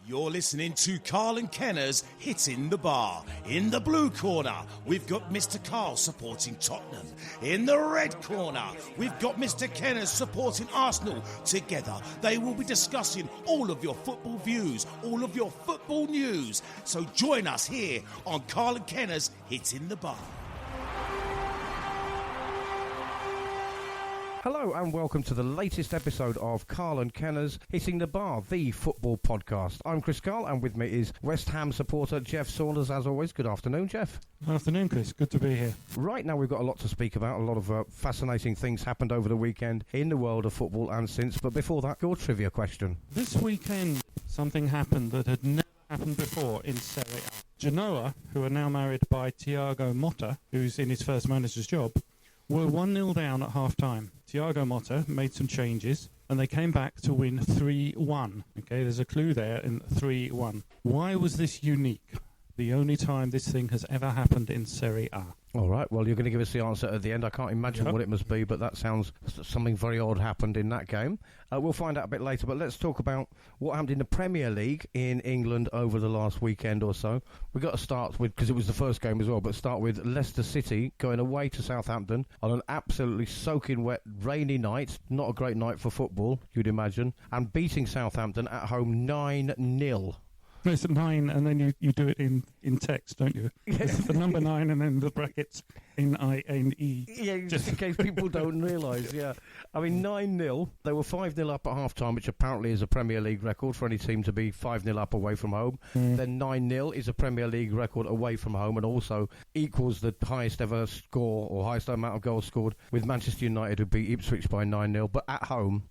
You're listening to Karle and Kenner's Hitting the Bar. In the blue corner, we've got Mr. Karle supporting Tottenham. In the red corner, we've got Mr. Kenner supporting Arsenal. Together, they will be discussing all of your football views, all of your football news. So join us here on Karle and Kenner's Hitting the Bar. Hello and welcome to the latest episode of Karle and Kenner's Hitting the Bar, the football podcast. I'm Chris Karle and with me is West Ham supporter Geoff Saunders as always. Good afternoon, Geoff. Good afternoon, Chris. Good to be here. Right now we've got a lot to speak about. A lot of fascinating things happened over the weekend in the world of football and since. But before that, your trivia question. This weekend something happened that had never happened before in Serie A. Genoa, who are now married by Thiago Motta, who's in his first manager's job, were 1-0 down at half-time. Thiago Motta made some changes, and they came back to win 3-1. Okay, there's a clue there in 3-1. Why was this unique? The only time this thing has ever happened in Serie A. All right, well, you're going to give us the answer at the end. I can't imagine what it must be, but that sounds something very odd happened in that game. We'll find out a bit later, but let's talk about what happened in the Premier League in England over the last weekend or so. We've got to start with, because it was the first game as well, but start with Leicester City going away to Southampton on an absolutely soaking wet, rainy night. Not a great night for football, you'd imagine, and beating Southampton at home 9-0. It's 9, and then you do it in text, don't you? Yes. The number 9 and then the brackets N-I-N-E. Yeah, just in case people don't realise, yeah. I mean, 9-0. They were 5-0 up at half-time, which apparently is a Premier League record for any team to be 5-0 up away from home. Then 9-0 is a Premier League record away from home and also equals the highest ever score or highest amount of goals scored with Manchester United, who beat Ipswich by 9-0, but at home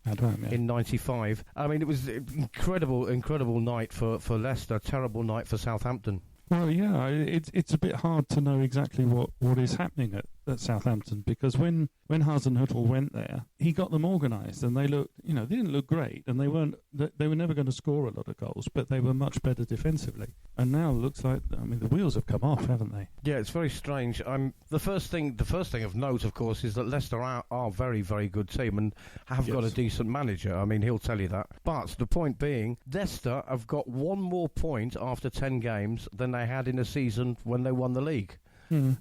in 95. I mean, it was an incredible night for Leicester. A terrible night for Southampton. Well, yeah, it's a bit hard to know exactly what is happening at Southampton, because when Hasenhüttl went there, he got them organised, and they didn't look great, and they were never going to score a lot of goals, but they were much better defensively. And now it looks like, the wheels have come off, haven't they? Yeah, it's very strange. The first thing of note, of course, is that Leicester are a very, very good team and have got a decent manager. I mean, he'll tell you that. But the point being, Leicester have got one more point after 10 games than they had in a season when they won the league.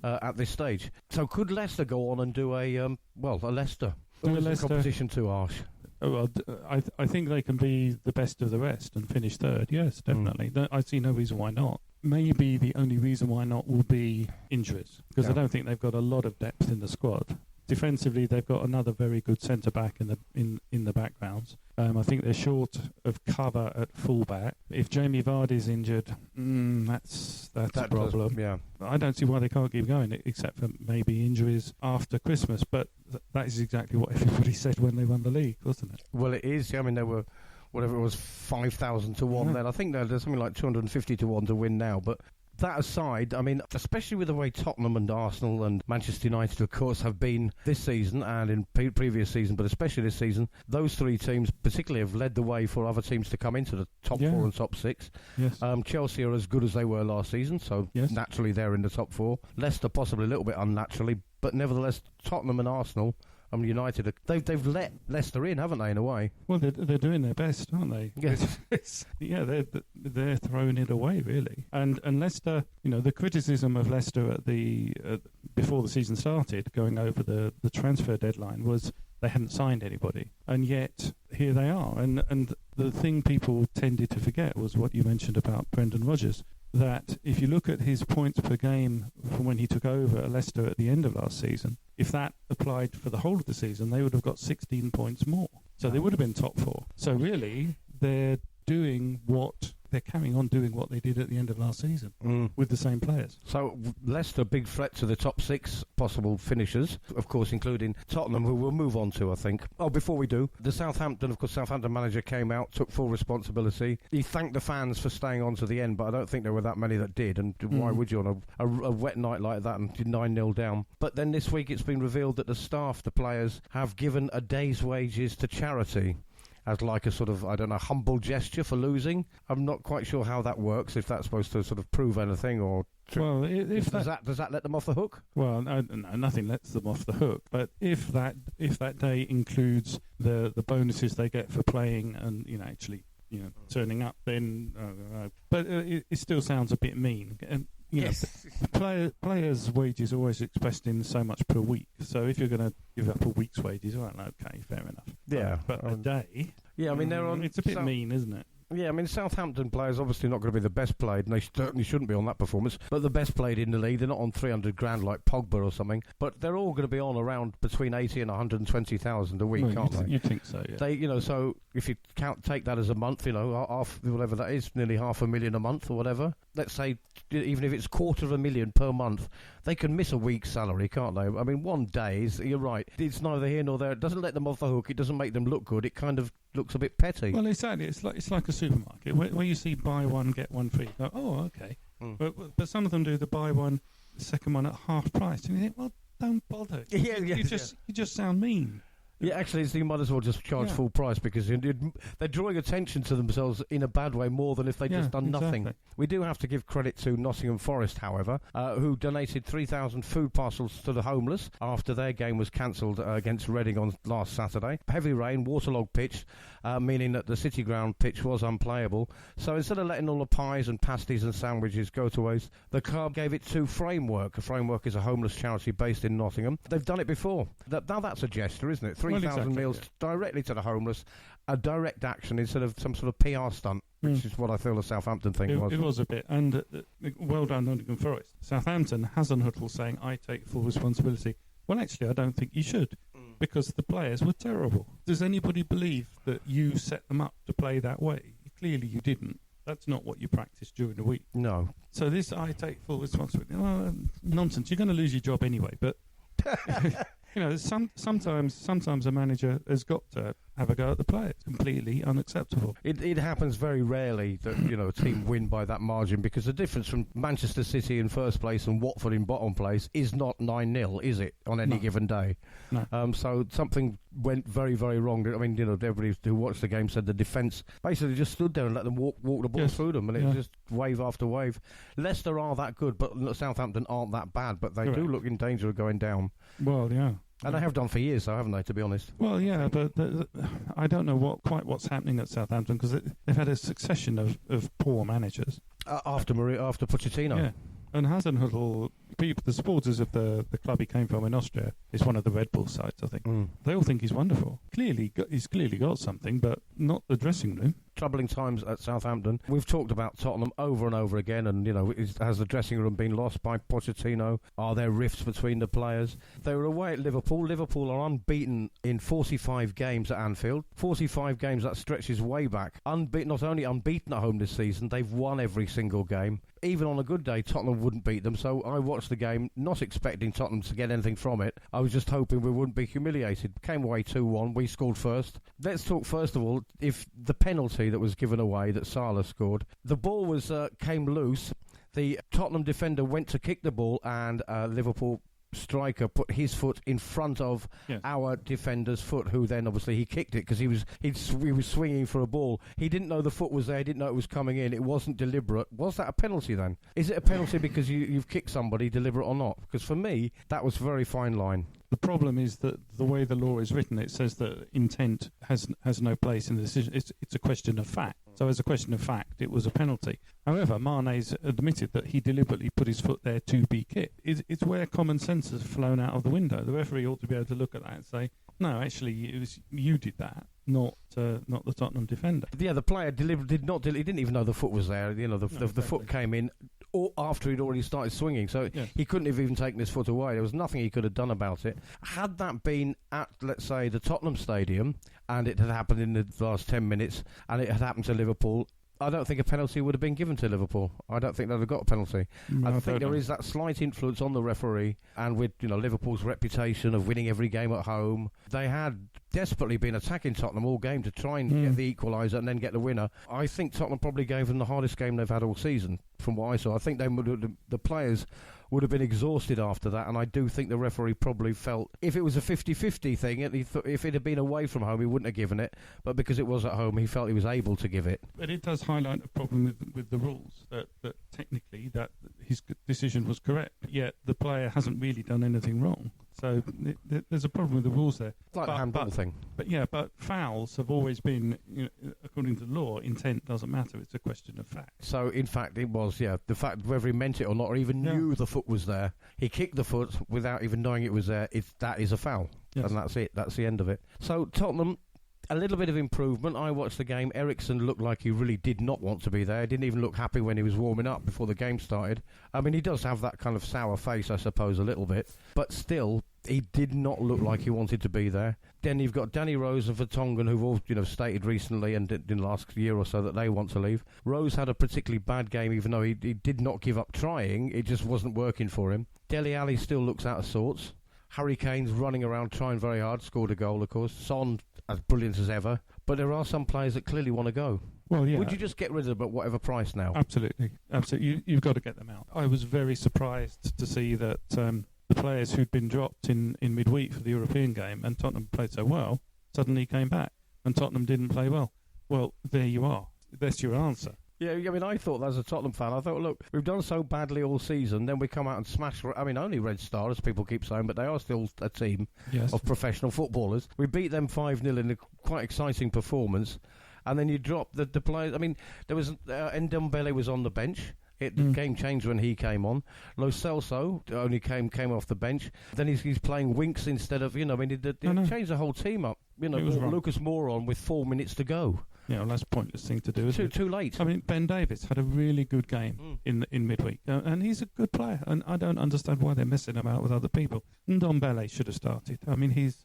At this stage. So could Leicester go on and do a Leicester? Or is the competition too harsh? Oh, well, I think they can be the best of the rest and finish third. Yes, definitely. I see no reason why not. Maybe the only reason why not will be injuries, because I don't think they've got a lot of depth in the squad. Defensively, they've got another very good centre back in the backgrounds. I think they're short of cover at fullback. If Jamie Vardy's injured, that's a problem. Yeah, I don't see why they can't keep going, except for maybe injuries after Christmas. But that is exactly what everybody said when they won the league, wasn't it? Well, it is. I mean, they were whatever it was, 5,000 to 1 then. I think there's something like 250 to 1 to win now, but. That aside, I mean, especially with the way Tottenham and Arsenal and Manchester United, of course, have been this season and in previous season, but especially this season, those three teams particularly have led the way for other teams to come into the top 4 and top 6. Yes. Chelsea are as good as they were last season, so naturally they're in the top 4. Leicester possibly a little bit unnaturally, but nevertheless, Tottenham and Arsenal... United, they've let Leicester in, haven't they, in a way? Well, they're doing their best, aren't they? Yes. They're throwing it away, really. And Leicester, the criticism of Leicester at before the season started, going over the transfer deadline, was they hadn't signed anybody. And yet, here they are. And the thing people tended to forget was what you mentioned about Brendan Rodgers, that if you look at his points per game from when he took over at Leicester at the end of last season, if that applied for the whole of the season, they would have got 16 points more. So they would have been top 4. So really, they're carrying on doing what they did at the end of last season with the same players. So Leicester, big threat to the top 6 possible finishers, of course, including Tottenham, who we'll move on to, I think. Oh, before we do, the Southampton manager came out, took full responsibility. He thanked the fans for staying on to the end, but I don't think there were that many that did. And why would you on a wet night like that and 9-0 down? But then this week it's been revealed that the players, have given a day's wages to charity. As like a sort of, humble gesture for losing. I'm not quite sure how that works, if that's supposed to sort of prove anything or... Well, does that let them off the hook? Well, no, nothing lets them off the hook. But if that day includes the bonuses they get for playing and actually turning up, then but it still sounds a bit mean. And Yes. Players' wages are always expressed in so much per week. So if you're going to give up a week's wages, well, okay, fair enough. Yeah, but a day. Yeah, I mean they're on. It's a bit mean, isn't it? Yeah, I mean, Southampton players obviously not going to be the best played, and they certainly shouldn't be on that performance, but the best played in the league. They're not on 300 grand like Pogba or something, but they're all going to be on around between 80 and 120,000 a week, aren't they? You'd think so, yeah. They, so if you take that as a month, half, whatever that is, nearly $500,000 a month or whatever, let's say, even if it's $250,000 per month, they can miss a week's salary, can't they? I mean, one day, you're right, it's neither here nor there. It doesn't let them off the hook. It doesn't make them look good. It kind of looks a bit petty. Well, exactly. It's like a supermarket where you see buy one get one free. You go, oh, okay. But some of them do the buy one, the second one at half price, and you think, well, don't bother. You just sound mean. Yeah, actually, you might as well just charge full price because they're drawing attention to themselves in a bad way more than if they'd just done nothing. We do have to give credit to Nottingham Forest, however, who donated 3,000 food parcels to the homeless after their game was cancelled against Reading on last Saturday. Heavy rain, waterlogged pitch, meaning that the City Ground pitch was unplayable. So instead of letting all the pies and pasties and sandwiches go to waste, the club gave it to Framework. Framework is a homeless charity based in Nottingham. They've done it before. Now that's a gesture, isn't it? 3,000 meals directly to the homeless, a direct action instead of some sort of PR stunt, which is what I feel the Southampton thing was. It was a bit, and well done, Nottingham Forest. Southampton, Hasenhüttl saying, I take full responsibility. Well, actually, I don't think you should, because the players were terrible. Does anybody believe that you set them up to play that way? Clearly you didn't. That's not what you practiced during the week. No. So this, I take full responsibility. Well, nonsense. You're going to lose your job anyway, but... sometimes a manager has got to have a go at the player. It's completely unacceptable. It happens very rarely that a team win by that margin, because the difference from Manchester City in first place and Watford in bottom place is not 9-0, is it, on any given day? No. So something went very, very wrong. I mean, everybody who watched the game said the defence basically just stood there and let them walk the ball through them, and it was just wave after wave. Leicester are that good, but Southampton aren't that bad, but they do look in danger of going down. Well, yeah. And they have done for years, though, haven't they, to be honest? Well, yeah, but I don't know what's happening at Southampton, because they've had a succession of poor managers. After Pochettino. Yeah. And Hasenhüttl, the supporters of the club he came from in Austria, is one of the Red Bull sides, I think. They all think he's wonderful. He's clearly got something, but not the dressing room. Troubling times at Southampton. We've talked about Tottenham over and over again, and has the dressing room been lost by Pochettino? Are there rifts between the players? They were away at Liverpool. Liverpool are unbeaten in 45 games at Anfield. 45 games, that stretches way back. Not only unbeaten at home this season, they've won every single game. Even on a good day, Tottenham wouldn't beat them. So I watched the game, not expecting Tottenham to get anything from it. I was just hoping we wouldn't be humiliated. Came away 2-1. We scored first. Let's talk first of all, if the penalty that was given away that Salah scored, the ball came loose. The Tottenham defender went to kick the ball, and Liverpool striker put his foot in front of our defender's foot, who then obviously he kicked it because he was swinging for a ball. He didn't know the foot was there. He didn't know it was coming in. It wasn't deliberate. Was that a penalty then? Is it a penalty because you've kicked somebody, deliberate or not? Because for me, that was a very fine line. The problem is that the way the law is written, it says that intent has no place in the decision. It's a question of fact. So as a question of fact, it was a penalty. However, Mane's admitted that he deliberately put his foot there to be kicked. It's where common sense has flown out of the window. The referee ought to be able to look at that and say, no, actually, it was you did that, not the Tottenham defender. Yeah, the player he didn't even know the foot was there. The foot came in after he'd already started swinging, so he couldn't have even taken his foot away. There was nothing he could have done about it. Had that been at, let's say, the Tottenham Stadium, and it had happened in the last 10 minutes, and it had happened to Liverpool, I don't think a penalty would have been given to Liverpool. I don't think they'd have got a penalty. I think there is that slight influence on the referee, and with Liverpool's reputation of winning every game at home, they had desperately been attacking Tottenham all game to try and get the equaliser and then get the winner. I think Tottenham probably gave them the hardest game they've had all season, from what I saw. I think the players would have been exhausted after that, and I do think the referee probably felt if it was a 50-50 thing, if it had been away from home, he wouldn't have given it, but because it was at home, he felt he was able to give it. But it does highlight a problem with the rules, that technically that his decision was correct, yet the player hasn't really done anything wrong. So there's a problem with the rules there. It's like the handball thing. But fouls have always been, according to law, intent doesn't matter. It's a question of fact. So, in fact, it was, the fact whether he meant it or not, or even knew the foot was there. He kicked the foot without even knowing it was there. That is a foul. Yes. And that's it. That's the end of it. So, Tottenham, a little bit of improvement. I watched the game. Eriksen looked like he really did not want to be there. He didn't even look happy when he was warming up before the game started. I mean, he does have that kind of sour face, I suppose, a little bit. But still, he did not look like he wanted to be there. Then you've got Danny Rose and Vertonghen, who've all stated recently and in the last year or so that they want to leave. Rose had a particularly bad game, even though he did not give up trying. It just wasn't working for him. Dele Alli still looks out of sorts. Harry Kane's running around trying very hard, scored a goal, of course. Son, as brilliant as ever. But there are some players that clearly want to go. Well, yeah. Would you just get rid of them at whatever price now? Absolutely. You've got to get them out. I was very surprised to see that the players who'd been dropped in midweek for the European game and Tottenham played so well suddenly came back and Tottenham didn't play well. Well, there you are. That's your answer. Yeah, I mean, I thought as a Tottenham fan, I thought, look, we've done so badly all season, then we come out and smash, only Red Star, as people keep saying, but they are still a team of professional footballers. We beat them 5-0 in a quite exciting performance, and then you drop the players. I mean, there was, Ndombele was on the bench. The game changed when he came on. Lo Celso only came off the bench. Then he's playing Winks instead of, he changed the whole team up. Lucas Moura on with 4 minutes to go. Yeah, well, that's a pointless thing to do, isn't it? Too late. I mean, Ben Davies had a really good game in midweek, and he's a good player, and I don't understand why they're messing him out with other people. Ndombele should have started. I mean, he's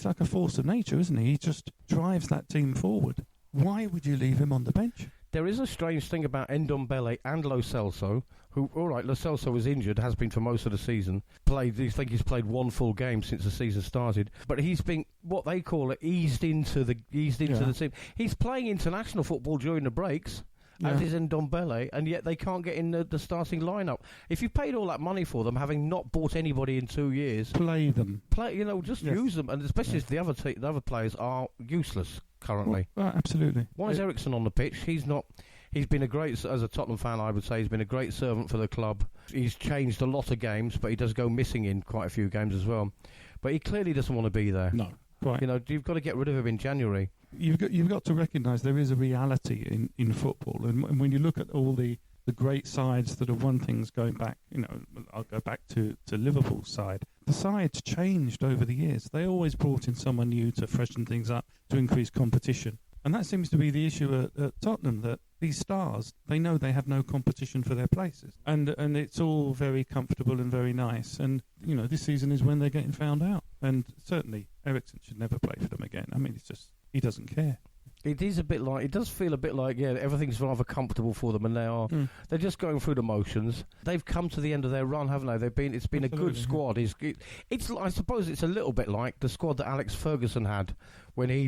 like a force of nature, isn't he? He just drives that team forward. Why would you leave him on the bench? There is a strange thing about Ndombele and Lo Celso, who, all right, Lo Celso was injured, has been for most of the season. I think he's played one full game since the season started. But he's been, what they call it, eased into the team. He's playing international football during the breaks, as is Ndombele, and yet they can't get in the starting lineup. If you paid all that money for them, having not bought anybody in 2 years, play them. Use them, and especially if the other players are useless currently. Well, absolutely. Why is Eriksen on the pitch? He's not. He's been as a Tottenham fan, I would say, he's been a great servant for the club. He's changed a lot of games, but he does go missing in quite a few games as well. But he clearly doesn't want to be there. No, right. You've got to get rid of him in January. You've got to recognise there is a reality in football, and when you look at all the great sides that have won things going back, I'll go back to Liverpool's side. The sides changed over the years. They always brought in someone new to freshen things up, to increase competition. And that seems to be the issue at Tottenham, that these stars, they know they have no competition for their places. And it's all very comfortable and very nice. And, this season is when they're getting found out. And certainly Eriksen should never play for them again. I mean, it's just, he doesn't care. It does feel a bit like, everything's rather comfortable for them, and they're just going through the motions. They've come to the end of their run, haven't they? It's been Absolutely, a good squad. I suppose it's a little bit like the squad that Alex Ferguson had when he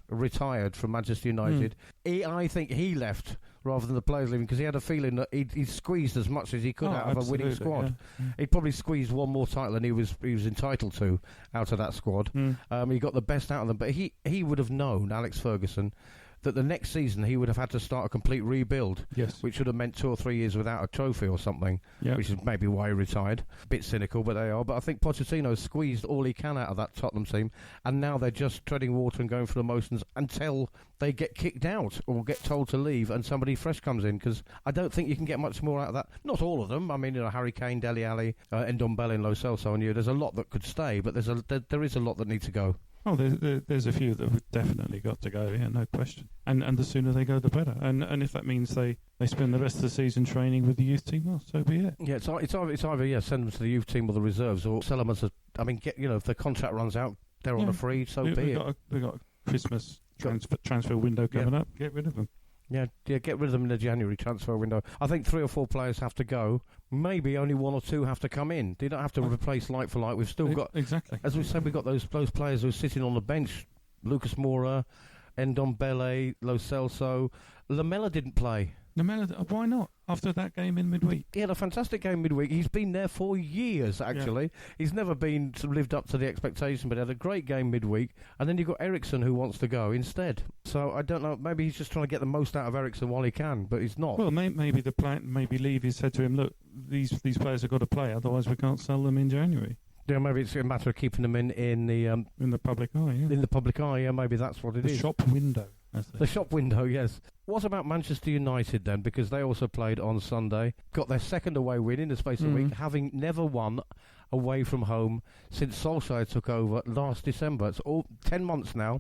retired from Manchester United. I think he left rather than the players leaving, because he had a feeling that he squeezed as much as he could out of a winning squad. Yeah. He probably squeezed one more title than he was entitled to out of that squad. He got the best out of them, but he would have known, Alex Ferguson, that the next season he would have had to start a complete rebuild, which would have meant 2 or 3 years without a trophy or something, which is maybe why he retired. A bit cynical, but they are. But I think Pochettino squeezed all he can out of that Tottenham team, and now they're just treading water and going through the motions until they get kicked out or get told to leave and somebody fresh comes in, because I don't think you can get much more out of that. Not all of them. I mean, Harry Kane, Dele Alli, Ndombele and Lo Celso, and there's a lot that could stay, but there is a lot that needs to go. Oh, there's a few that have definitely got to go, no question. And the sooner they go, the better. And if that means they spend the rest of the season training with the youth team, well, so be it. Yeah, it's either send them to the youth team or the reserves, or sell them as if the contract runs out, they're on a free, so be it. We've got a Christmas transfer window coming up. Get rid of them. Yeah, get rid of them in the January transfer window. I think 3 or 4 players have to go. Maybe only 1 or 2 have to come in. They don't have to replace like for like. We've still got, exactly, as we said, we've got those players who are sitting on the bench. Lucas Moura, Ndombele, Lo Celso. Lamela didn't play. Lamela, why not? After that game in midweek, he had a fantastic game midweek. He's been there for years, actually. He's never been lived up to the expectation, but had a great game midweek. And then you've got Eriksen, who wants to go instead. So I don't know. Maybe he's just trying to get the most out of Eriksen while he can, but he's not. Well, maybe the plan, maybe Levy said to him, "Look, these players have got to play, otherwise we can't sell them in January." Yeah, maybe it's a matter of keeping them in the public eye. Yeah. In the public eye, yeah, maybe that's what it is. The shop window. The shop window, yes. What about Manchester United then? Because they also played on Sunday, got their second away win in the space of a week, having never won away from home since Solskjaer took over last December. It's all 10 months now.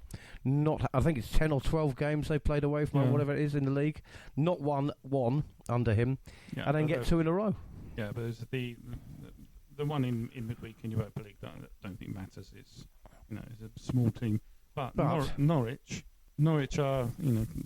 I think it's 10 or 12 games they played away from home, whatever it is in the league. Not one under him, and then get 2 in a row. Yeah, but there's the one in midweek in Europa League that I don't think matters. It's a small team, but Norwich are,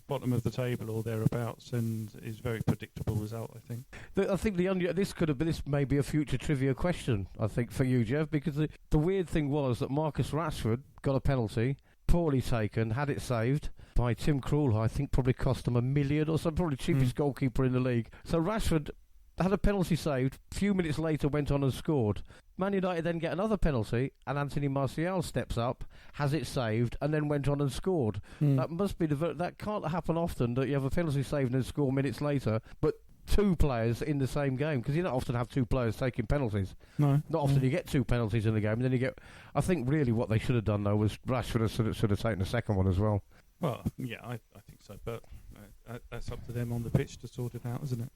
bottom of the table or thereabouts, and is very predictable result, I think. I think this may be a future trivia question, I think, for you, Geoff, because the weird thing was that Marcus Rashford got a penalty, poorly taken, had it saved by Tim Krul, who I think probably cost them $1 million or something, probably cheapest goalkeeper in the league. So Rashford had a penalty saved, a few minutes later went on and scored. Man United then get another penalty, and Anthony Martial steps up, has it saved, and then went on and scored. That must be that can't happen often, that you have a penalty saved and score minutes later, but 2 players in the same game, because you don't often have 2 players taking penalties. No, not often you get 2 penalties in the game, and then you get. I think really what they should have done though was Rashford should have taken the second one as well. Well, yeah, I think so, but that's up to them on the pitch to sort it out, isn't it?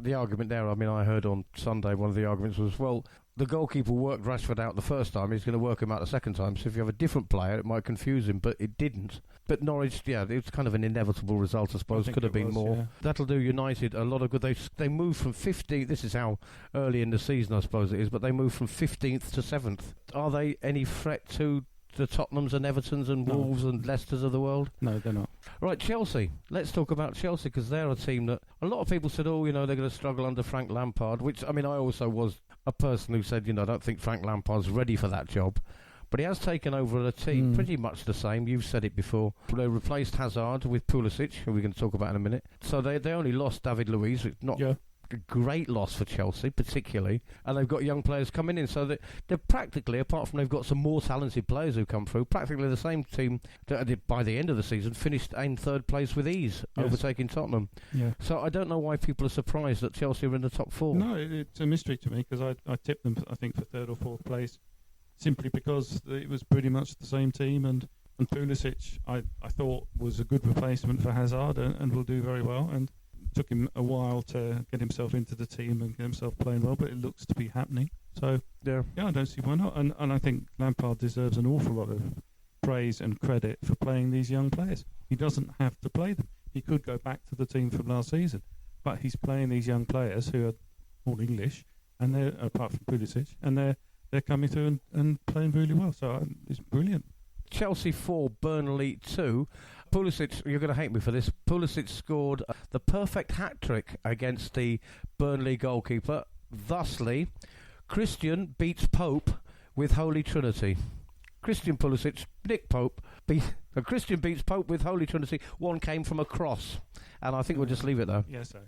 The argument there, I mean, I heard on Sunday one of the arguments was, well, the goalkeeper worked Rashford out the first time, he's going to work him out the second time, so if you have a different player, it might confuse him, but it didn't. But Norwich, it was kind of an inevitable result, I suppose. Could have been more. Yeah. That'll do United a lot of good. They moved from 15th, this is how early in the season I suppose it is, but they moved from 15th to 7th. Are they any threat to the Tottenhams and Evertons and Wolves and Leicesters of the world? No, they're not. Right, Chelsea. Let's talk about Chelsea, because they're a team that a lot of people said, they're going to struggle under Frank Lampard, which, I mean, I also was a person who said, I don't think Frank Lampard's ready for that job. But he has taken over a team pretty much the same. You've said it before. They replaced Hazard with Pulisic, who we're going to talk about in a minute. So they only lost David Luiz, not a great loss for Chelsea, particularly. And they've got young players coming in. So they're practically, apart from they've got some more talented players who come through, practically the same team that by the end of the season finished in 3rd place with ease, overtaking Tottenham. Yeah. So I don't know why people are surprised that Chelsea are in the top 4. No, it's a mystery to me, because I tipped them, I think, for 3rd or 4th place, simply because it was pretty much the same team, and Pulisic I thought was a good replacement for Hazard and will do very well, and took him a while to get himself into the team and get himself playing well, but it looks to be happening. So yeah, I don't see why not, and I think Lampard deserves an awful lot of praise and credit for playing these young players. He doesn't have to play them. He could go back to the team from last season, but he's playing these young players who are all English, and they're, apart from Pulisic, and they're coming through and playing really well. So it's brilliant. Chelsea 4, Burnley 2. Pulisic, you're going to hate me for this. Pulisic scored the perfect hat-trick against the Burnley goalkeeper. Thusly, Christian beats Pope with Holy Trinity. Christian Pulisic, Nick Pope, Christian beats Pope with Holy Trinity. One came from a cross. And I think we'll just leave it there. Yes, sir.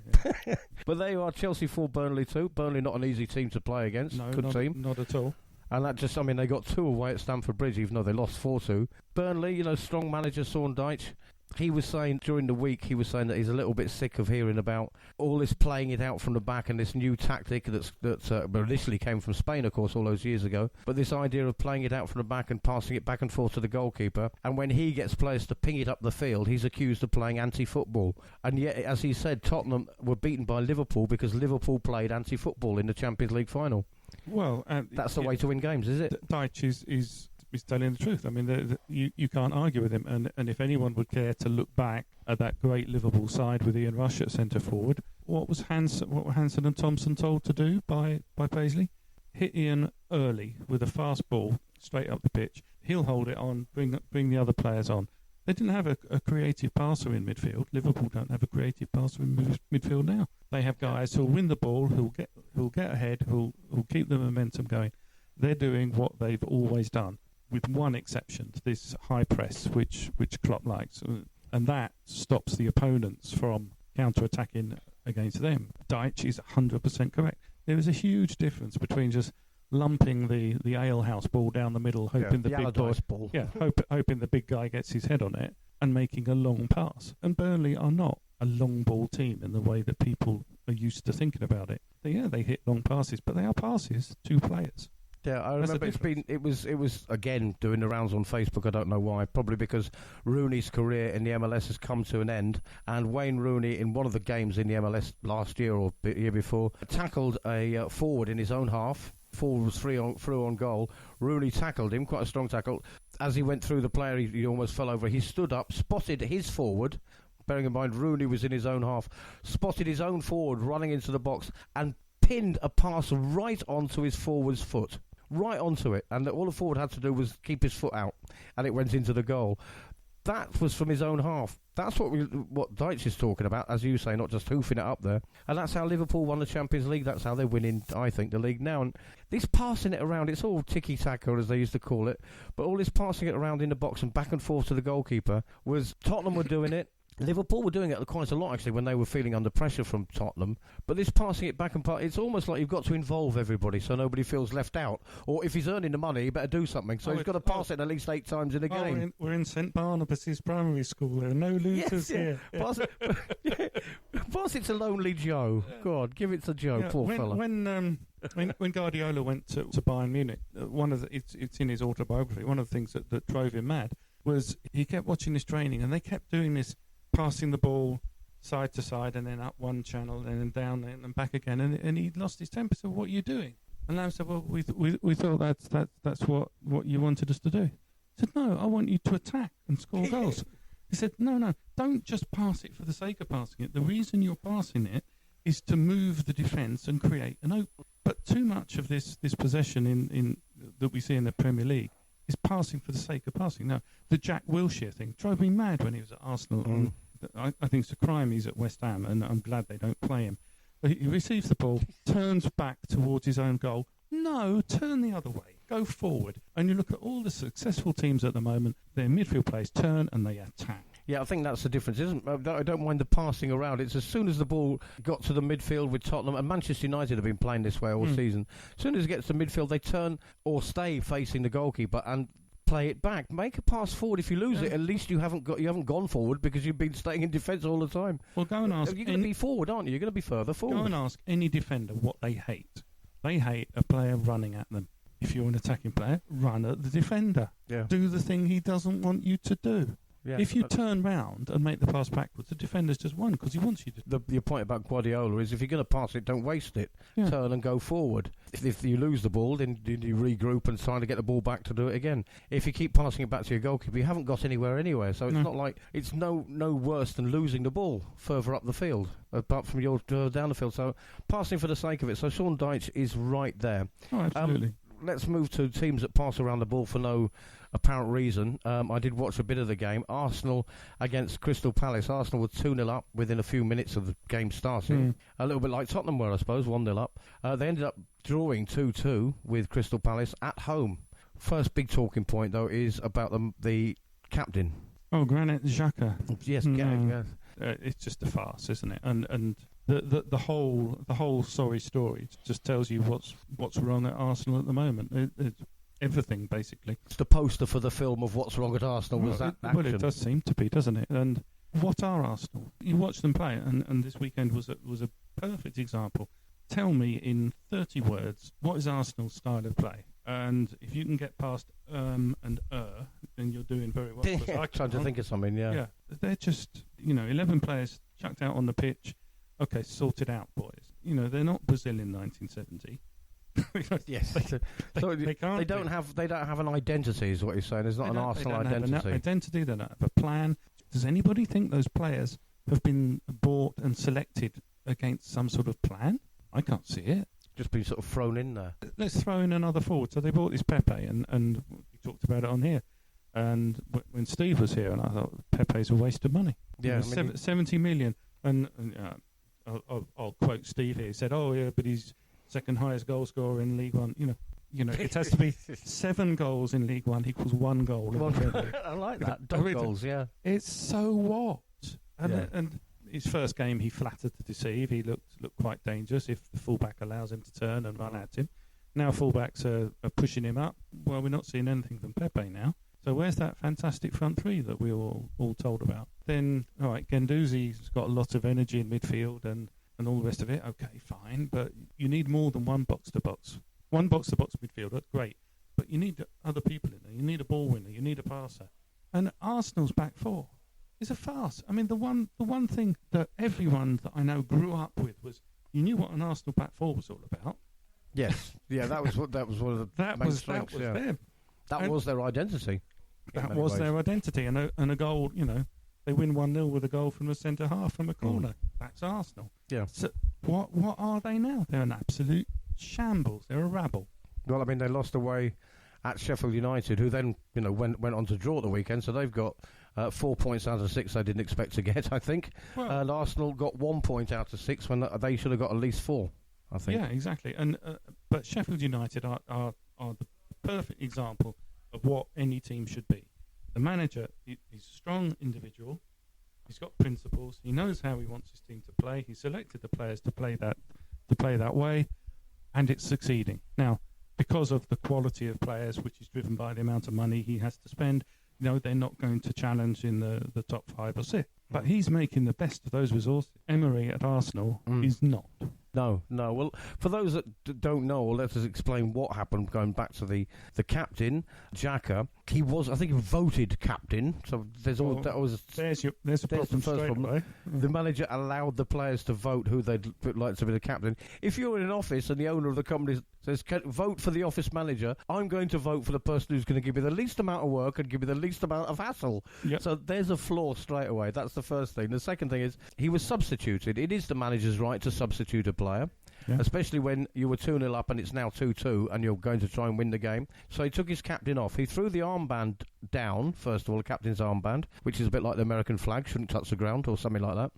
Yeah. But there you are, Chelsea 4, Burnley 2. Burnley not an easy team to play against. No, good team. Not at all. And that just, they got 2 away at Stamford Bridge, even though they lost 4-2. Burnley, strong manager, Saunders. He was saying during the week, that he's a little bit sick of hearing about all this playing it out from the back and this new tactic that initially came from Spain, of course, all those years ago. But this idea of playing it out from the back and passing it back and forth to the goalkeeper. And when he gets players to ping it up the field, he's accused of playing anti-football. And yet, as he said, Tottenham were beaten by Liverpool because Liverpool played anti-football in the Champions League final. Well, that's the way to win games, is it? Dyche is telling the truth. You can't argue with him. And if anyone would care to look back at that great Liverpool side with Ian Rush at centre forward, what were Hansen and Thompson told to do by Paisley? Hit Ian early with a fast ball straight up the pitch. He'll hold it on, bring the other players on. They didn't have a creative passer in midfield. Liverpool don't have a creative passer in midfield now. They have guys who'll win the ball, who'll get ahead, who'll keep the momentum going. They're doing what they've always done, with one exception, this high press, which Klopp likes, and that stops the opponents from counter-attacking against them. Dyche is 100% correct. There is a huge difference between just lumping the alehouse ball down the middle, hoping the big ball, hoping the big guy gets his head on it, and making a long pass. And Burnley are not a long ball team in the way that people are used to thinking about it. They hit long passes, but they are passes to players. Yeah, I remember it was again doing the rounds on Facebook. I don't know why. Probably because Rooney's career in the MLS has come to an end, and Wayne Rooney in one of the games in the MLS last year or the year before tackled a forward in his own half. Forward was through on goal. Rooney tackled him, quite a strong tackle. As he went through the player, he almost fell over. He stood up, spotted his forward. Bearing in mind Rooney was in his own half, spotted his own forward running into the box and pinned a pass right onto his forward's foot. Right onto it, and all the forward had to do was keep his foot out, and it went into the goal. That was from his own half. That's what Deitch is talking about, as you say, not just hoofing it up there. And that's how Liverpool won the Champions League. That's how they're winning, I think, the league now. And this passing it around, it's all tiki-taka, as they used to call it, but all this passing it around in the box and back and forth to the goalkeeper was Tottenham were doing it. Liverpool were doing it quite a lot, actually, when they were feeling under pressure from Tottenham. But this passing it back and part, it's almost like you've got to involve everybody so nobody feels left out. Or if he's earning the money, he better do something. So he's got to pass it at least 8 times in a game. We're in St Barnabas' primary school. There are no losers here. Pass it to Lonely Joe. God, give it to Joe, poor fella. When Guardiola went to Bayern Munich, it's in his autobiography, one of the things that drove him mad was he kept watching this training and they kept doing this, passing the ball side to side and then up one channel and then down and back again, and he lost his temper. So what are you doing? And Lam said, well, we thought that's what you wanted us to do. He said, no, I want you to attack and score goals. He said, no, don't just pass it for the sake of passing it. The reason you're passing it is to move the defence and create an open. But too much of this possession in that we see in the Premier League is passing for the sake of passing. Now, the Jack Wilshere thing drove me mad when he was at Arsenal. I think it's a crime he's at West Ham, and I'm glad they don't play him. But he receives the ball, turns back towards his own goal. No, turn the other way. Go forward. And you look at all the successful teams at the moment, their midfield players turn and they attack. Yeah, I think that's the difference, isn't it? I don't mind the passing around. It's as soon as the ball got to the midfield with Tottenham, and Manchester United have been playing this way all season. As soon as it gets to midfield, they turn or stay facing the goalkeeper and play it back. Make a pass forward. If you lose it, at least you haven't gone forward because you've been staying in defence all the time. Well, go and ask. You're going to be forward, aren't you? You're going to be further forward. Go and ask any defender what they hate. They hate a player running at them. If you're an attacking player, run at the defender. Yeah. Do the thing he doesn't want you to do. Yeah, if you turn round and make the pass backwards, the defender's just won because he wants you to. Your point about Guardiola is if you're going to pass it, don't waste it. Yeah. Turn and go forward. If you lose the ball, then you regroup and try to get the ball back to do it again. If you keep passing it back to your goalkeeper, you haven't got anywhere anyway. So it's not like it's no worse than losing the ball further up the field, apart from your down the field. So passing for the sake of it. So Sean Dyche is right there. Oh, absolutely. Let's move to teams that pass around the ball for no apparent reason. I did watch a bit of the game. Arsenal against Crystal Palace. Arsenal were 2-0 up within a few minutes of the game starting. A little bit like Tottenham were, I suppose, 1-0 up. They ended up drawing 2-2 with Crystal Palace at home. First big talking point, though, is about the captain. Oh, Granit Xhaka. Yes, yes. It's just a farce, isn't it? And the whole sorry story just tells you what's wrong at Arsenal at the moment. It's everything, basically. It's the poster for the film of what's wrong at Arsenal. Action. Well, it does seem to be, doesn't it? And what are Arsenal? You watch them play, and this weekend was a perfect example. Tell me in 30 words, what is Arsenal's style of play? And if you can get past and then you're doing very well. I'm trying to think of something, Yeah, they're just, 11 players chucked out on the pitch. Okay, sort it out, boys. They're not Brazil in 1970. Yes, they don't have an identity, is what you're saying. There's not an Arsenal identity. They don't have a plan. Does anybody think those players have been bought and selected against some sort of plan? I can't see it. Just been sort of thrown in there. Let's throw in another forward. So they bought this Pepe, and we talked about it on here. And when Steve was here, and I thought Pepe's a waste of money. Yeah, 70 million. And I'll quote Steve here. He said, "Oh yeah, but he's second highest goal scorer in League One." It has to be 7 goals in League One equals 1 goal. I like that. Goals, yeah. It's so what? And his first game, he flattered to deceive. He looked quite dangerous if the fullback allows him to turn and run at him. Now fullbacks are pushing him up. Well, we're not seeing anything from Pepe now. So where's that fantastic front three that we all told about? Then, all right, Guendouzi's got a lot of energy in midfield and all the rest of it. Okay, fine, but you need more than one box-to-box one box-to-box midfielder, great. But you need other people in there. You need a ball winner. You need a passer. And Arsenal's back four is a farce. I mean, the one thing that everyone that I know grew up with was you knew what an Arsenal back four was all about. Yes, yeah, that was one of the main strengths. Them. That was their identity. That was their identity, and a goal. You know, they win 1-0 with a goal from the centre half from a corner. That's Arsenal. Yeah. So what are they now? They're an absolute shambles. They're a rabble. Well, I mean, they lost away at Sheffield United, who then went on to draw at the weekend. So they've got 4 points out of 6 they didn't expect to get, I think. Well, and Arsenal got 1 point out of 6 when they should have got at least 4. I think. Yeah, exactly. And but Sheffield United are the perfect example of what any team should be. The manager, he's a strong individual. He's got principles. He knows how he wants his team to play. He selected the players to play that way, and it's succeeding. Now, because of the quality of players, which is driven by the amount of money he has to spend, they're not going to challenge in the top 5 or 6. But he's making the best of those resources. Emery at Arsenal is not. No. Well, for those that don't know, let us explain what happened. Going back to the captain, Xhaka, he was voted captain. So there's a problem straight away. The manager allowed the players to vote who they'd like to be the captain. If you're in an office and the owner of the company says, vote for the office manager, I'm going to vote for the person who's going to give me the least amount of work and give me the least amount of hassle. Yep. So there's a flaw straight away. That's the first thing. The second thing is he was substituted. It is the manager's right to substitute a player, especially when you were 2-0 up and it's now 2-2 and you're going to try and win the game. So he took his captain off. He threw the armband down, first of all, the captain's armband, which is a bit like the American flag, shouldn't touch the ground or something like that.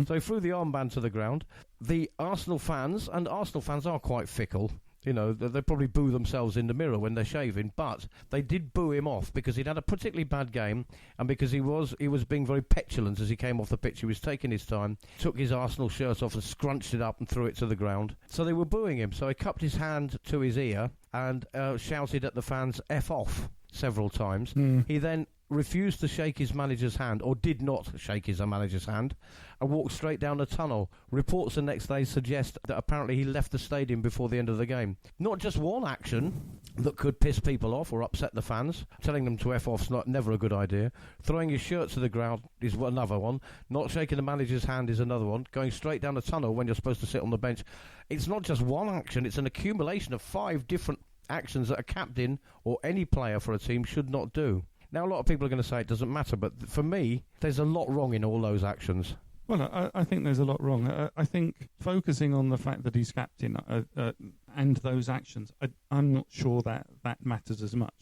So he threw the armband to the ground. The Arsenal fans are quite fickle. They probably boo themselves in the mirror when they're shaving, but they did boo him off because he'd had a particularly bad game and because he was being very petulant as he came off the pitch. He was taking his time, took his Arsenal shirt off and scrunched it up and threw it to the ground. So they were booing him. So he cupped his hand to his ear and shouted at the fans, F off, several times. He then refused to shake his manager's hand, or did not shake his manager's hand, and walked straight down the tunnel. Reports the next day suggest that apparently he left the stadium before the end of the game. Not just one action that could piss people off or upset the fans. Telling them to F off's never a good idea. Throwing his shirt to the ground is another one. Not shaking the manager's hand is another one. Going straight down the tunnel when you're supposed to sit on the bench. It's not just one action, it's an accumulation of 5 different actions that a captain or any player for a team should not do. Now, a lot of people are going to say it doesn't matter, but for me, there's a lot wrong in all those actions. Well, I think there's a lot wrong. I think focusing on the fact that he's captain and those actions, I'm not sure that matters as much.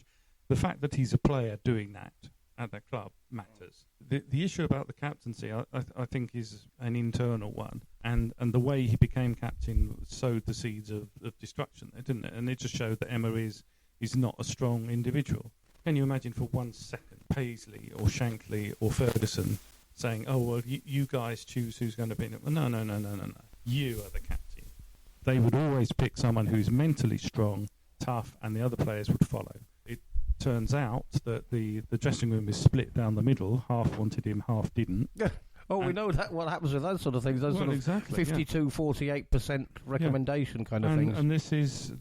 The fact that he's a player doing that at the club matters. The issue about the captaincy, I think, is an internal one. And the way he became captain sowed the seeds of destruction, didn't it? And it just showed that Emery is not a strong individual. Can you imagine for 1 second Paisley or Shankly or Ferguson saying, oh, well, you guys choose who's going to be in it? Well, no. You are the captain. They would always pick someone who's mentally strong, tough, and the other players would follow. It turns out that the dressing room is split down the middle. Half wanted him, half didn't. We know that what happens with those sort of things. Those sort of 52-48% recommendation kind of things. And this is,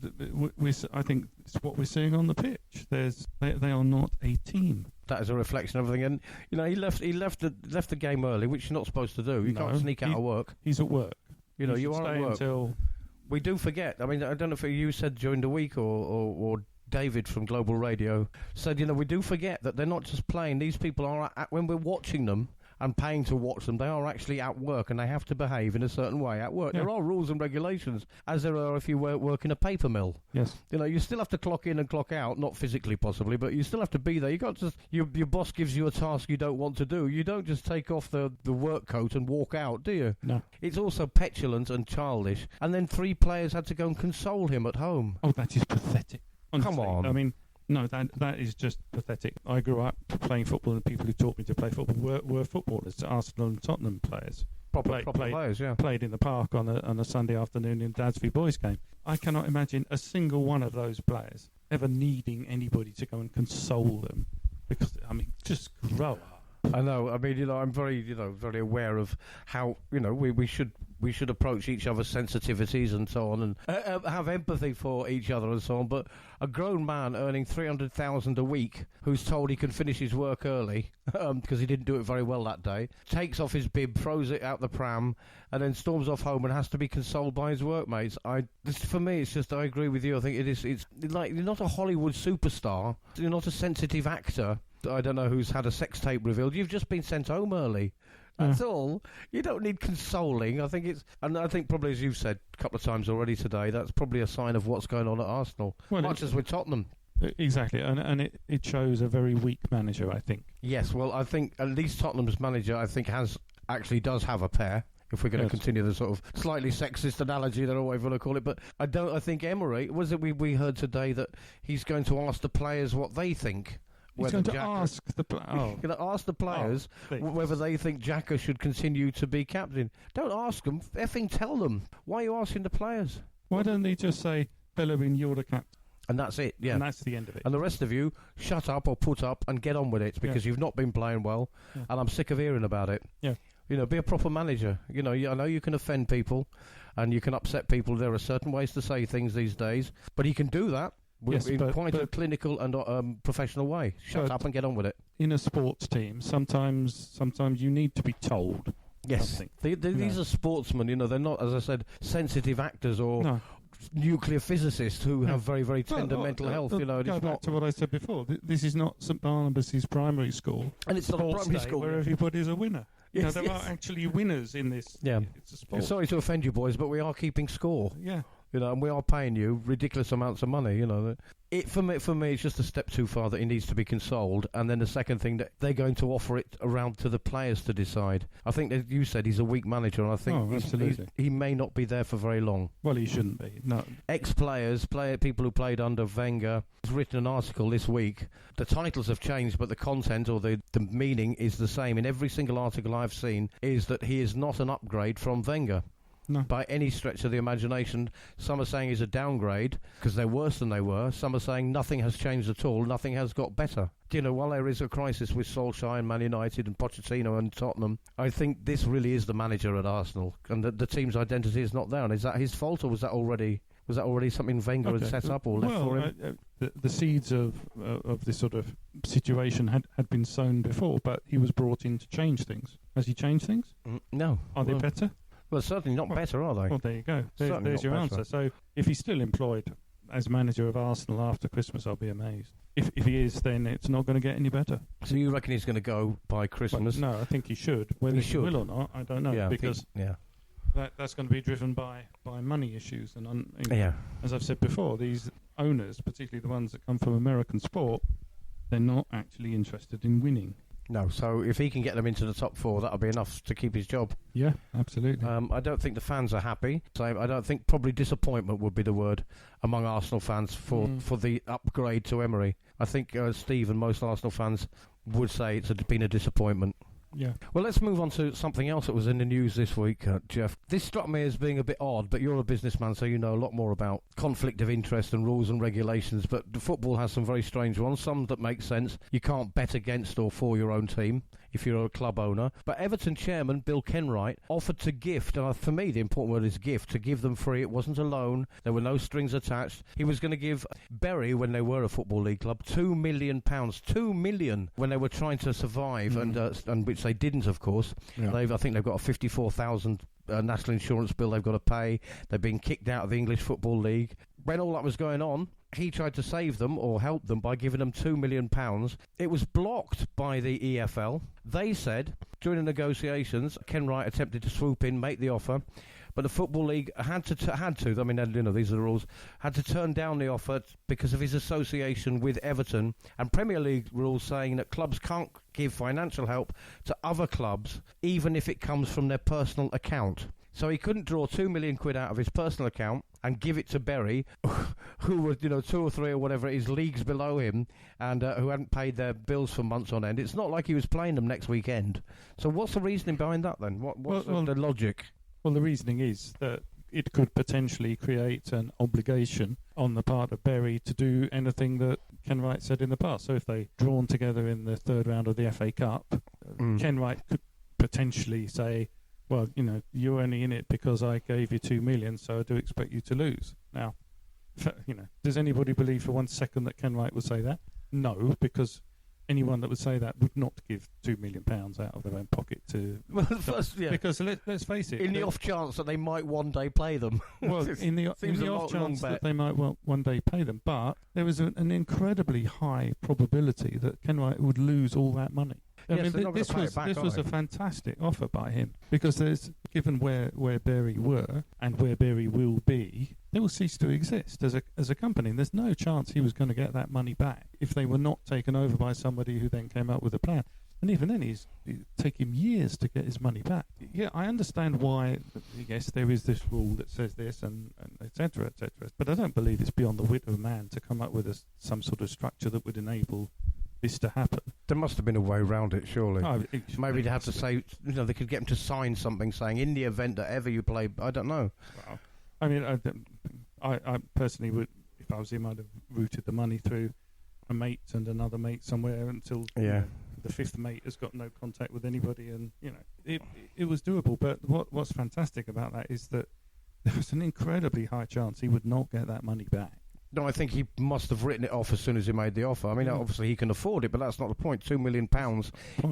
I think, it's what we're seeing on the pitch. They are not a team. That is a reflection of everything. And he left the game early, which you're not supposed to do. You can't sneak out of work. He's at work. You are at work. Until we do forget. I mean, I don't know if you said during the week or David from Global Radio said, we do forget that they're not just playing. These people are when we're watching them and paying to watch them, they are actually at work and they have to behave in a certain way at work. Yeah. There are rules and regulations, as there are if you work in a paper mill. Yes. You still have to clock in and clock out, not physically possibly, but you still have to be there. You got just your boss gives you a task you don't want to do. You don't just take off the work coat and walk out, do you? No. It's also petulant and childish. And then 3 players had to go and console him at home. Oh, that is pathetic. Honestly. Come on. I mean, no, that is just pathetic. I grew up playing football, and the people who taught me to play football were footballers, Arsenal and Tottenham players. Proper players, yeah. Played in the park on a Sunday afternoon in Dads v Boys game. I cannot imagine a single one of those players ever needing anybody to go and console them. Because, just grow up. I know. I mean, I'm very, very aware of how, we should approach each other's sensitivities and so on, and have empathy for each other and so on. But a grown man earning $300,000 a week, who's told he can finish his work early because he didn't do it very well that day, takes off his bib, throws it out the pram, and then storms off home and has to be consoled by his workmates. For me, it's just, I agree with you. I think it's like, you're not a Hollywood superstar. You're not a sensitive actor. I don't know who's had a sex tape revealed. You've just been sent home early. That's all. You don't need consoling. I think probably, as you've said a couple of times already today, that's probably a sign of what's going on at Arsenal, much as with Tottenham. Exactly, and it shows a very weak manager, I think. Yes, well, I think at least Tottenham's manager, I think, does have a pair. If we're going to continue the sort of slightly sexist analogy that I always want to call it, but I think Emery, we heard today that he's going to ask the players what they think. He's going to ask the players whether they think Xhaka should continue to be captain. Don't ask them. Effing tell them. Why are you asking the players? Why don't they just say, Bellerin, you're the captain? And that's it, yeah. And that's the end of it. And the rest of you, shut up or put up and get on with it, because you've not been playing well, and I'm sick of hearing about it. Yeah. Be a proper manager. I know you can offend people and you can upset people. There are certain ways to say things these days, but he can do that. In quite a clinical and professional way. Shut up and get on with it. In a sports team, sometimes you need to be told. Yes, these are sportsmen. They're not, as I said, sensitive actors or nuclear physicists who have very, very tender mental health. Go back to what I said before. This is not St Barnabas' primary school, and it's not a primary school where everybody's a winner. There are actually winners in this. Yeah, it's a sport. Sorry to offend you, boys, but we are keeping score. Yeah. And we are paying you ridiculous amounts of money. For me, it's just a step too far that he needs to be consoled. And then the second thing, that they're going to offer it around to the players to decide. I think that you said he's a weak manager, and I think he may not be there for very long. Well, he shouldn't be. No. Ex-players, people who played under Wenger, has written an article this week. The titles have changed, but the content or the meaning is the same. In every single article I've seen, is that he is not an upgrade from Wenger. No. By any stretch of the imagination. Some are saying he's a downgrade because they're worse than they were. Some are saying nothing has changed at all. Nothing has got better. While there is a crisis with Solskjaer and Man United and Pochettino and Tottenham, I think this really is the manager at Arsenal, and the team's identity is not there. And is that his fault, or was that already something Wenger had set up or left for him? The seeds of this sort of situation had been sown before, but he was brought in to change things. Has he changed things? No. Are they better? Well, certainly not better, are they? Well, there you go. There's your answer. So, if he's still employed as manager of Arsenal after Christmas, I'll be amazed. If he is, then it's not going to get any better. So you reckon he's going to go by Christmas? No, I think he should. Whether he will or not, I don't know. Because that's going to be driven by money issues. And as I've said before, these owners, particularly the ones that come from American sport, they're not actually interested in winning. No, so if he can get them into the top four, that'll be enough to keep his job. Yeah, absolutely. I don't think the fans are happy. So I don't think, probably disappointment would be the word among Arsenal fans for the upgrade to Emery. I think Steve and most Arsenal fans would say it's been a disappointment. Yeah. Well, let's move on to something else that was in the news this week, Geoff. This struck me as being a bit odd, but you're a businessman, so you know a lot more about conflict of interest and rules and regulations. But the football has some very strange ones, some that make sense. You can't bet against or for your own team if you're a club owner. But Everton chairman Bill Kenwright offered to gift, and for me the important word is gift, to give them free. It wasn't a loan. There were no strings attached. He was going to give Bury, when they were a Football League club, £2 million. £2 million when they were trying to survive, and which they didn't, of course. Yeah. I think they've got a £54,000 national insurance bill they've got to pay. They've been kicked out of the English Football League. When all that was going on, he tried to save them or help them by giving them £2 million. It was blocked by the EFL. They said, during the negotiations, Kenwright attempted to swoop in, make the offer, but the Football League had to. I mean, these are the rules. Had to turn down the offer because of his association with Everton, and Premier League rules saying that clubs can't give financial help to other clubs, even if it comes from their personal account. So he couldn't draw £2 million out of his personal account and give it to Bury, who were, 2 or 3 or whatever it is, leagues below him, and who hadn't paid their bills for months on end. It's not like he was playing them next weekend. So what's the reasoning behind that then? What's the logic? Well, the reasoning is that it could potentially create an obligation on the part of Bury to do anything that Kenwright said in the past. So if they drawn together in the third round of the FA Cup, Kenwright could potentially say, well, you're only in it because I gave you 2 million, so I do expect you to lose. Now, does anybody believe for 1 second that Kenwright would say that? No, because anyone that would say that would not give £2 million out of their own pocket to. Well, first, because let's face it, in the off chance that they might one day play them. Well, in the off chance that they might one day pay them, but there was an incredibly high probability that Kenwright would lose all that money. Yes, This was a fantastic offer by him, because given where Bury were and where Bury will be, they will cease to exist as a company. And there's no chance he was going to get that money back if they were not taken over by somebody who then came up with a plan. And even then, it take him years to get his money back. Yeah, I understand why. Yes, there is this rule that says this, and et cetera, et cetera. But I don't believe it's beyond the wit of man to come up with some sort of structure that would enable this to happen. There must have been a way around it, surely. Maybe they have to say, they could get him to sign something saying, in the event that ever you play, I don't know. Well, I mean, I personally would, if I was him, I'd have routed the money through a mate and another mate somewhere until the fifth mate has got no contact with anybody, and it was doable. But what's fantastic about that is that there was an incredibly high chance he would not get that money back. No, I think he must have written it off as soon as he made the offer. I mean, obviously he can afford it, but that's not the point. £2 million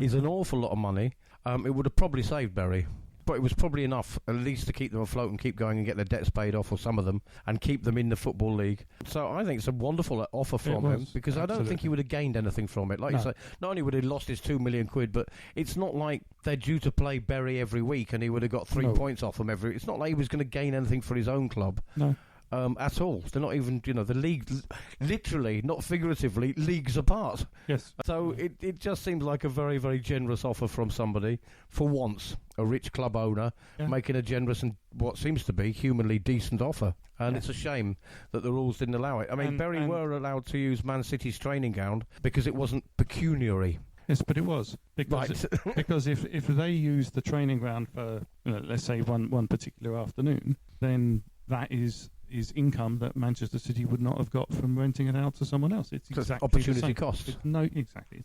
is an awful lot of money. It would have probably saved Bury, but it was probably enough at least to keep them afloat and keep going and get their debts paid off, or some of them, and keep them in the Football League. So I think it's a wonderful offer from him, because I don't think he would have gained anything from it. Like you say, not only would he have lost his £2 million, but it's not like they're due to play Bury every week and he would have got 3 points off them every. It's not like he was going to gain anything for his own club. No. At all. They're not even, the league, literally, not figuratively, leagues apart. Yes. So it just seems like a very, very generous offer from somebody, for once, a rich club owner, making a generous and what seems to be humanly decent offer. And it's a shame that the rules didn't allow it. I mean, Bury were allowed to use Man City's training ground because it wasn't pecuniary. Yes, but it was. Because if they used the training ground for, let's say, one particular afternoon, then that is income that Manchester City would not have got from renting it out to someone else. It's exactly opportunity cost. It's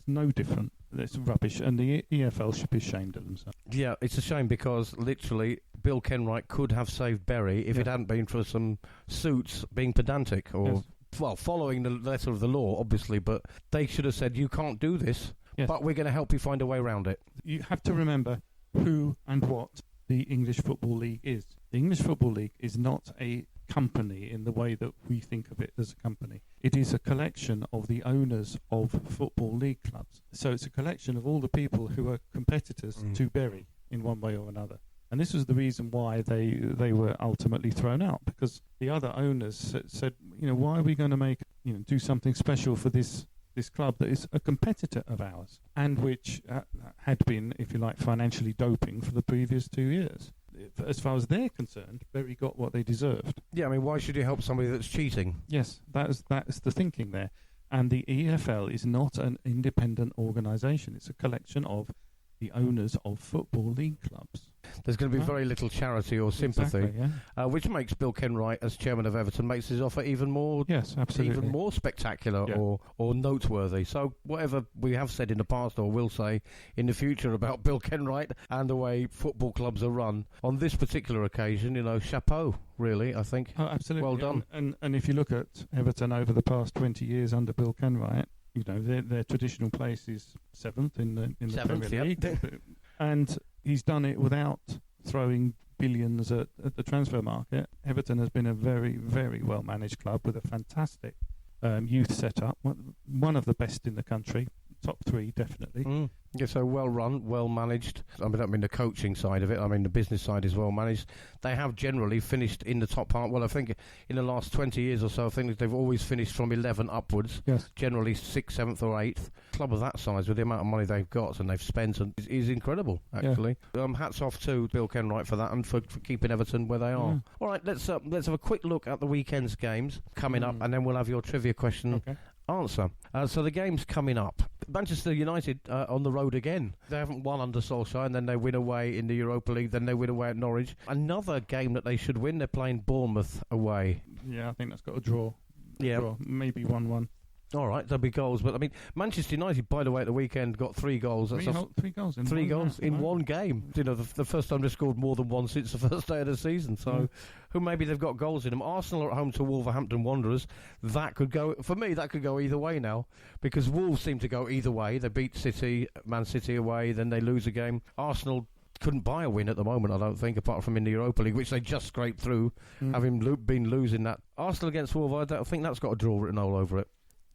no different. It's rubbish, and the EFL should be ashamed of themselves. Yeah, it's a shame, because literally Bill Kenwright could have saved Bury if it hadn't been for some suits being pedantic or following the letter of the law, obviously. But they should have said, you can't do this, but we're going to help you find a way around it. You have to remember who and what the English Football League is. The English Football League is not a company in the way that we think of it as a company. It is a collection of the owners of Football League clubs. So it's a collection of all the people who are competitors to Bury in one way or another. And this was the reason why they were ultimately thrown out, because the other owners said, why are we going to do something special for this club that is a competitor of ours, and which had been, if you like, financially doping for the previous 2 years. As far as they're concerned, Bury got what they deserved. Yeah, I mean, why should you help somebody that's cheating? Yes, that is the thinking there. And the EFL is not an independent organisation. It's a collection of the owners of Football League clubs. There's going to be very little charity or sympathy, which makes Bill Kenwright, as chairman of Everton, makes his offer even more spectacular or noteworthy. So whatever we have said in the past or will say in the future about Bill Kenwright and the way football clubs are run, on this particular occasion, chapeau, really, I think. Oh, absolutely. Well done. And if you look at Everton over the past 20 years under Bill Kenwright, their traditional place is seventh in the Premier League. And he's done it without throwing billions at the transfer market. Everton has been a very, very well-managed club with a fantastic youth setup, one of the best in the country, top 3 definitely. Yeah, so well run, well managed. I don't mean the coaching side of it, I mean the business side is well managed. They have generally finished in the top part. Well, I think in the last 20 years or so, I think they've always finished from 11 upwards. Yes. Generally 6th, 7th or 8th. Club of that size, with the amount of money they've got and they've spent, is incredible, actually. Yeah. Hats off to Bill Kenwright for that and for keeping Everton where they are. Yeah. All right, let's have a quick look at the weekend's games coming up, and then we'll have your trivia question answer. So the games coming up Manchester United on the road again. They haven't won under Solskjaer, and then they win away in the Europa League, then they win away at Norwich. Another game that they should win, they're playing Bournemouth away. Yeah, I think that's got a draw. Yeah. Draw. Maybe 1-1. All right, there'll be goals. But, I mean, Manchester United, by the way, at the weekend got 3 goals. Three goals in one game. You know, the first time they scored more than one since the first day of the season. So, who maybe they've got goals in them. Arsenal are at home to Wolverhampton Wanderers. That could go, for me, that could go either way now. Because Wolves seem to go either way. They beat Man City away, then they lose a game. Arsenal couldn't buy a win at the moment, I don't think, apart from in the Europa League, which they just scraped through, having been losing that. Arsenal against Wolves, I don't think that's got a draw written all over it.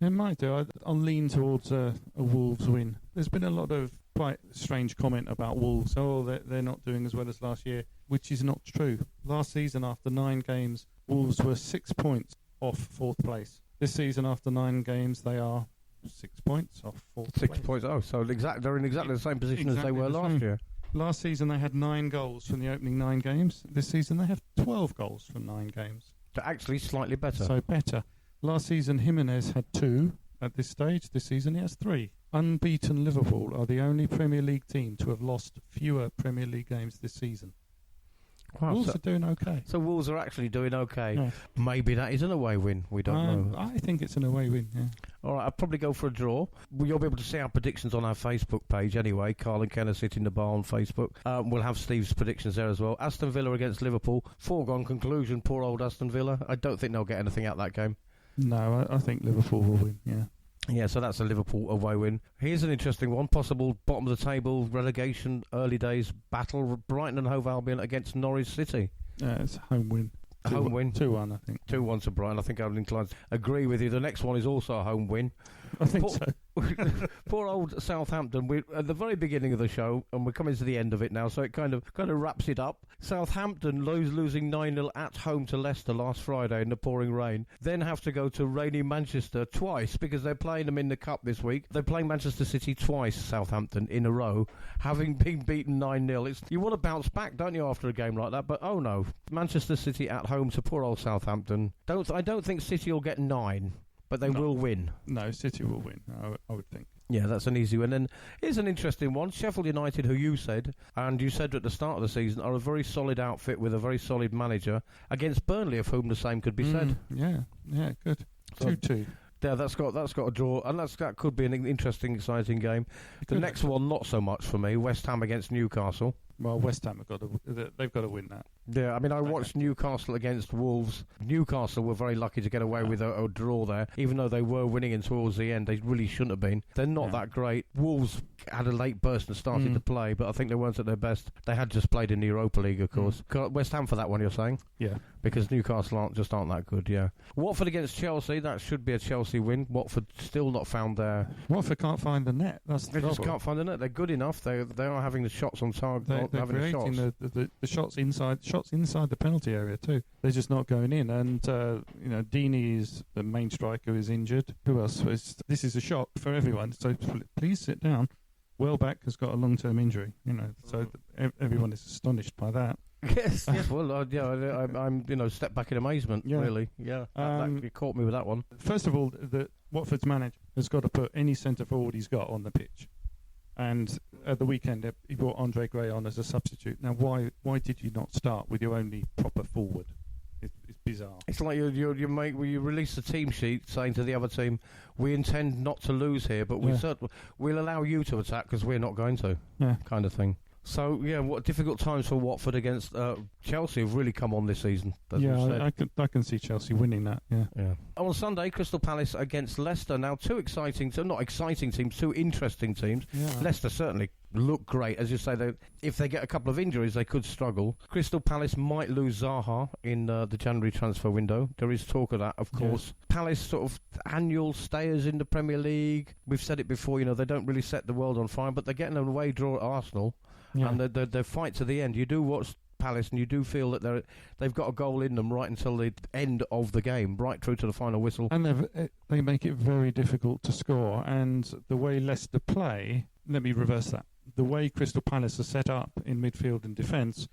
It might do. I'll lean towards a Wolves win. There's been a lot of quite strange comment about Wolves. Oh, they're not doing as well as last year, which is not true. Last season, after 9 games, Wolves were 6 points off 4th place. This season, after 9 games, they are 6 points off 4th place. 6 points, so they're in exactly the same position as they were last year. Last season, they had 9 goals from the opening 9 games. This season, they have 12 goals from 9 games. So actually slightly better. So better. Last season, Jimenez had 2 at this stage. This season, he has 3. Unbeaten Liverpool are the only Premier League team to have lost fewer Premier League games this season. Wow, Wolves are doing okay. So Wolves are actually doing okay. Yeah. Maybe that is an away win. We don't know. I think it's an away win, yeah. All right, I'll probably go for a draw. You'll be able to see our predictions on our Facebook page anyway. Karle and Kenner sit in the bar on Facebook. We'll have Steve's predictions there as well. Aston Villa against Liverpool. Foregone conclusion, poor old Aston Villa. I don't think they'll get anything out of that game. No, I think Liverpool will win, yeah. Yeah, so that's a Liverpool away win. Here's an interesting one. Possible bottom of the table relegation, early days battle. Brighton and Hove Albion against Norwich City. It's a home win. Home win. 2-1, I think. 2-1 to Brighton. I think I'm inclined to agree with you. The next one is also a home win. I think so. Poor old Southampton. We're at the very beginning of the show, and we're coming to the end of it now, so it kind of wraps it up. Southampton losing 9-0 at home to Leicester last Friday in the pouring rain. Then have to go to rainy Manchester twice because they're playing them in the Cup this week. They're playing Manchester City twice, Southampton, in a row, having been beaten 9-0. You want to bounce back, don't you, after a game like that? But oh no, Manchester City at home to poor old Southampton. I don't think City will get 9. But they will win. No, City will win, I would think. Yeah, that's an easy one. And here's an interesting one. Sheffield United, who you said at the start of the season, are a very solid outfit with a very solid manager, against Burnley, of whom the same could be said. Yeah, good. 2-2. Yeah, that's got a draw, and that could be an interesting, exciting game. The next one, not so much for me. West Ham against Newcastle. Well, West Ham they've got to win that. Yeah, I mean, I watched Newcastle against Wolves. Newcastle were very lucky to get away with a draw there, even though they were winning in towards the end. They really shouldn't have been. They're not that great. Wolves had a late burst and started to play, but I think they weren't at their best. They had just played in the Europa League, of course. West Ham for that one, you're saying? Yeah. Because Newcastle aren't that good, yeah. Watford against Chelsea, that should be a Chelsea win. Watford still not found their... Watford can't find the net. They just can't find the net. They're good enough. They are having the shots on target. They're creating the shots inside the penalty area too. They're just not going in. And Deeney is the main striker, is injured. Who else? This is a shock for everyone. So please sit down. Welbeck has got a long-term injury. So everyone is astonished by that. Yes. Well, I'm step back in amazement. Yeah. Really. Yeah. You caught me with that one. First of all, Watford's manager has got to put any centre forward he's got on the pitch. And at the weekend, he brought Andre Gray on as a substitute. Now, why did you not start with your only proper forward? It's bizarre. It's like you release a team sheet saying to the other team, we intend not to lose here, but we'll allow you to attack because we're not going to, kind of thing. So, yeah, what difficult times for Watford against Chelsea have really come on this season. I can see Chelsea winning that, yeah. On Sunday, Crystal Palace against Leicester. Now, two interesting teams. Yeah. Leicester certainly look great. As you say, if they get a couple of injuries, they could struggle. Crystal Palace might lose Zaha in the January transfer window. There is talk of that, of course. Yes. Palace sort of annual stayers in the Premier League. We've said it before, they don't really set the world on fire, but they're getting an away draw at Arsenal. Yeah. And they fight to the end. You do watch Palace and you do feel that they've got a goal in them right until the end of the game, right through to the final whistle. And they make it very difficult to score. And the way Leicester play, let me reverse that. The way Crystal Palace are set up in midfield and defence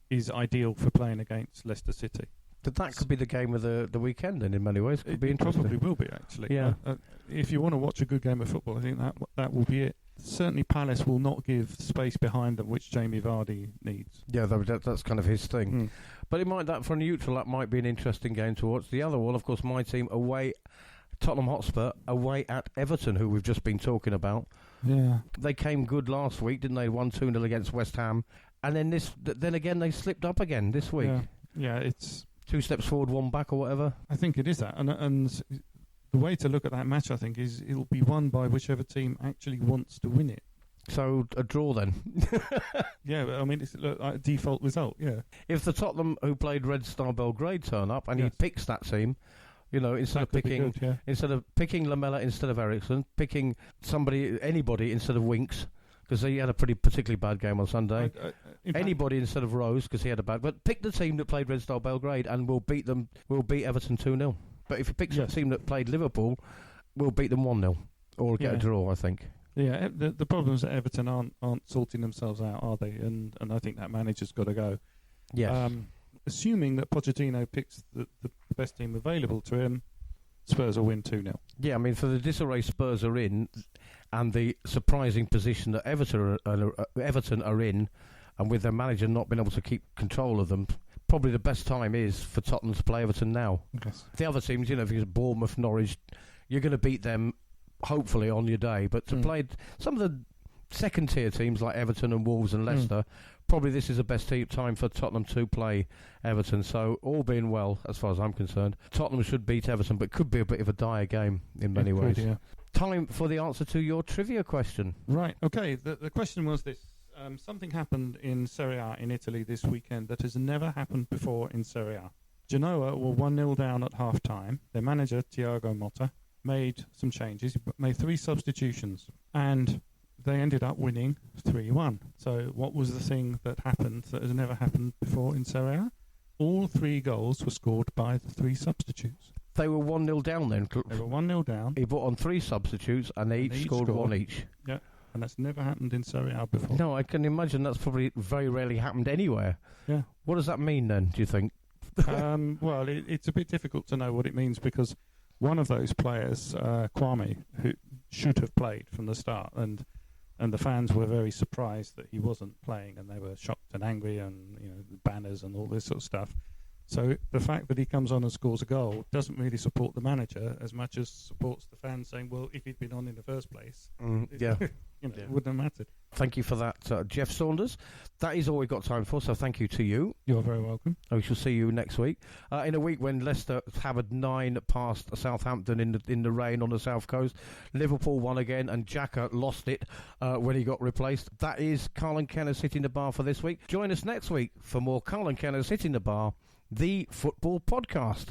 is ideal for playing against Leicester City. That could be the game of the weekend, then, in many ways. Could be interesting. Probably will be, actually. Yeah. If you want to watch a good game of football, I think that will be it. Certainly Palace will not give space behind them, which Jamie Vardy needs. Yeah, that's kind of his thing. But for a neutral, that might be an interesting game to watch. The other one, of course, my team away, Tottenham Hotspur, away at Everton, who we've just been talking about. Yeah. They came good last week, didn't they? 1-2-0 against West Ham. And then again, they slipped up again this week. Yeah, it's 2 steps forward, 1 back or whatever. I think it is that. And the way to look at that match, I think, is it'll be won by whichever team actually wants to win it. So a draw then. Yeah, I mean, it's a default result, yeah. If the Tottenham who played Red Star Belgrade turn up and he picks that team, instead of picking Lamella instead of Eriksen, picking anybody instead of Winks, because he had a particularly bad game on Sunday. Anybody instead of Rose, because he had a bad. But pick the team that played Red Star Belgrade, and we'll beat them. We'll beat Everton 2-0. But if you pick the team that played Liverpool, we'll beat them 1-0 or get a draw, I think. Yeah, the problem is that Everton aren't sorting themselves out, are they? And I think that manager's got to go. Yes. Assuming that Pochettino picks the best team available to him, Spurs will win 2-0. Yeah, I mean, for the disarray Spurs are in, and the surprising position that Everton are in, and with their manager not being able to keep control of them, probably the best time is for Tottenham to play Everton now. Yes. The other teams, if it's Bournemouth, Norwich, you're going to beat them hopefully on your day. But to play some of the second-tier teams like Everton and Wolves and Leicester, probably this is the best time for Tottenham to play Everton. So, all being well, as far as I'm concerned, Tottenham should beat Everton, but could be a bit of a dire game in many ways. Could, yeah. Time for the answer to your trivia question. Right, okay. The question was this. Something happened in Serie A in Italy this weekend that has never happened before in Serie A. Genoa were 1-0 down at half-time. Their manager, Thiago Motta, made some changes. He made 3 substitutions, and they ended up winning 3-1. So what was the thing that happened that has never happened before in Serie A? All 3 goals were scored by the 3 substitutes. They were 1-0 down then. They were 1-0 down. He brought on 3 substitutes, and they each scored 1 each. Yeah, and that's never happened in Serie A before. No, I can imagine that's probably very rarely happened anywhere. Yeah. What does that mean then, do you think? Well, it's a bit difficult to know what it means because one of those players, Kwame, who should have played from the start, and the fans were very surprised that he wasn't playing, and they were shocked and angry, and banners and all this sort of stuff. So the fact that he comes on and scores a goal doesn't really support the manager as much as supports the fans saying, well, if he'd been on in the first place, it wouldn't have mattered. Thank you for that, Geoff Saunders. That is all we've got time for, so thank you to you. You're very welcome. We shall see you next week. In a week when Leicester hammered 9 past Southampton in the rain on the south coast. Liverpool won again, and Xhaka lost it when he got replaced. That is Karle and Kenner's Hitting the Bar for this week. Join us next week for more Karle and Kenner's Hitting the Bar, the football podcast.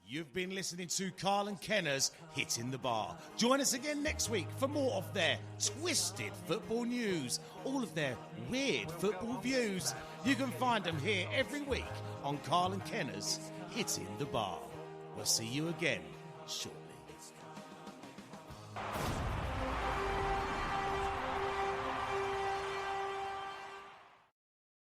You've been listening to Karle and Kenner's Hitting the Bar. Join us again next week for more of their twisted football news, all of their weird football views. You can find them here every week on Karle and Kenner's Hitting the Bar. We'll see you again shortly.